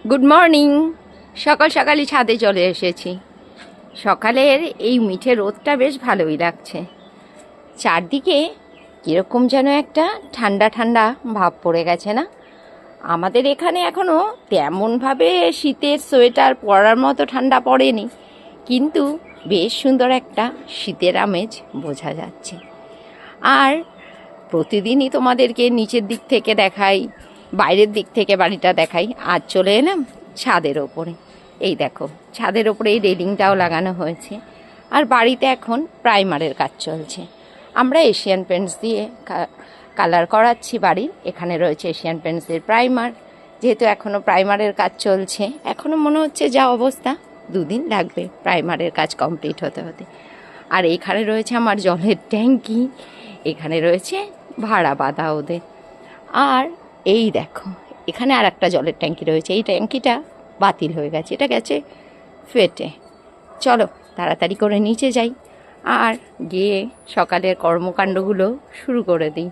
Good morning. সকাল সকালই ছাদে চলে এসেছি। সকালের এই মিঠে রোদটা বেশ ভালোই লাগছে। চারদিকে কীরকম যেন একটা ঠান্ডা ঠান্ডা ভাব পড়ে গেছে না? আমাদের এখানে এখনও তেমনভাবে শীতের সোয়েটার পরার মতো ঠান্ডা পড়েনি, কিন্তু বেশ সুন্দর একটা শীতের আমেজ বোঝা যাচ্ছে। আর প্রতিদিনই তোমাদেরকে নিচের দিক থেকে দেখাই, বাইরের দিক থেকে বাড়িটা দেখাই। আজ চলে এলাম ছাদের ওপরে। এই দেখো, ছাদের ওপরে এই রেলিংটাও লাগানো হয়েছে। আর বাড়িতে এখন প্রাইমারের কাজ চলছে। আমরা এশিয়ান পেন্টস দিয়ে কালার করাচ্ছি বাড়ির। এখানে রয়েছে এশিয়ান পেন্টসের প্রাইমার। যেহেতু এখনও প্রাইমারের কাজ চলছে, এখনও মনে হচ্ছে যা অবস্থা 2 দিন লাগবে প্রাইমারের কাজ কমপ্লিট হতে হতে। আর এখানে রয়েছে আমার জলের ট্যাঙ্কি, এখানে রয়েছে ভাড়া বাঁধা ওদের। আর এই দেখো, এখানে আর একটা জলের ট্যাঙ্কি রয়েছে। এই ট্যাঙ্কিটা বাতিল হয়ে গেছে, এটা গেছে ফেটে। চলো তাড়াতাড়ি করে নিচে যাই আর গিয়ে সকালের কর্মকাণ্ডগুলো শুরু করে দিই।